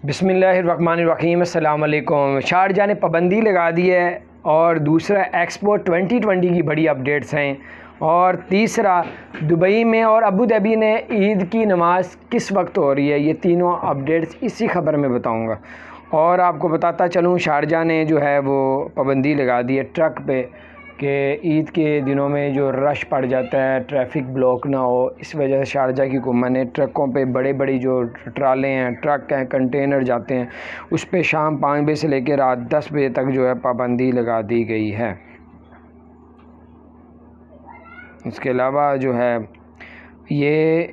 بسم اللہ الرحمن الرحیم۔ السلام علیکم۔ شارجہ نے پابندی لگا دی ہے، اور دوسرا ایکسپو 2020 کی بڑی اپڈیٹس ہیں، اور تیسرا دبئی میں اور ابو ظہبی نے عید کی نماز کس وقت ہو رہی ہے۔ یہ تینوں اپڈیٹس اسی خبر میں بتاؤں گا، اور آپ کو بتاتا چلوں شارجہ نے جو ہے وہ پابندی لگا دی ہے ٹرک پہ کہ عید کے دنوں میں جو رش پڑ جاتا ہے، ٹریفک بلاک نہ ہو، اس وجہ سے شارجہ کی حکومت نے ٹرکوں پہ بڑے جو ٹرالے ہیں، ٹرک ہیں، کنٹینر جاتے ہیں، اس پہ شام 5 بجے سے لے کے رات 10 بجے تک جو ہے پابندی لگا دی گئی ہے۔ اس کے علاوہ جو ہے یہ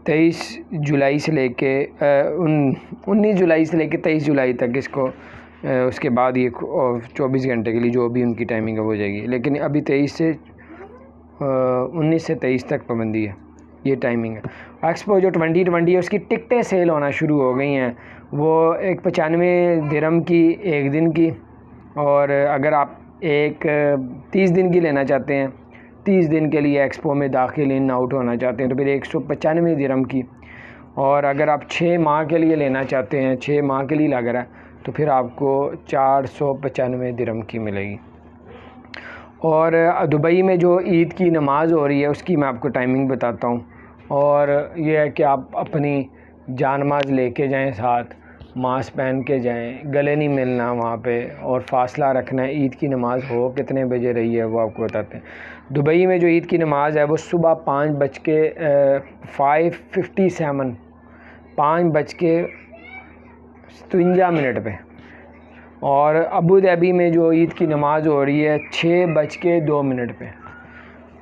23 جولائی سے لے کے 19 جولائی سے لے کے 23 جولائی تک اس کو اس کے بعد یہ 24 گھنٹے کے لیے جو بھی ان کی ٹائمنگ ہو جائے گی، لیکن ابھی 19 سے 23 تک پابندی ہے، یہ ٹائمنگ ہے۔ ایکسپو جو 2020 ہے اس کی ٹکٹیں سیل ہونا شروع ہو گئی ہیں، وہ 95 درہم کی ایک دن کی، اور اگر آپ 30 دن کی لینا چاہتے ہیں، 30 دن کے لیے ایکسپو میں داخل ان آؤٹ ہونا چاہتے ہیں تو پھر 195 درہم کی، اور اگر آپ 6 ماہ کے لیے لینا چاہتے ہیں، 6 ماہ کے لیے لگ رہا ہے تو پھر آپ کو 495 درہم کی ملے گی۔ اور دبئی میں جو عید کی نماز ہو رہی ہے اس کی میں آپ کو ٹائمنگ بتاتا ہوں، اور یہ ہے کہ آپ اپنی جانماز لے کے جائیں، ساتھ ماسک پہن کے جائیں، گلے نہیں ملنا وہاں پہ، اور فاصلہ رکھنا ہے۔ عید کی نماز ہو کتنے بجے رہی ہے وہ آپ کو بتاتے ہیں۔ دبئی میں جو عید کی نماز ہے وہ صبح 5:57 پہ، اور ابو ظہبی میں جو عید کی نماز ہو رہی ہے 6:02 پہ۔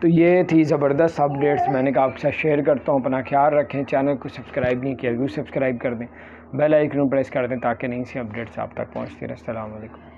تو یہ تھی زبردست اپڈیٹس، میں نے کہا آپ کے ساتھ شیئر کرتا ہوں۔ اپنا خیال رکھیں، چینل کو سبسکرائب نہیں کیا، سبسکرائب کر دیں، بیل آئیکن پریس کر دیں تاکہ نئی سی اپڈیٹس آپ تک پہنچتی رہیں۔ السلام علیکم۔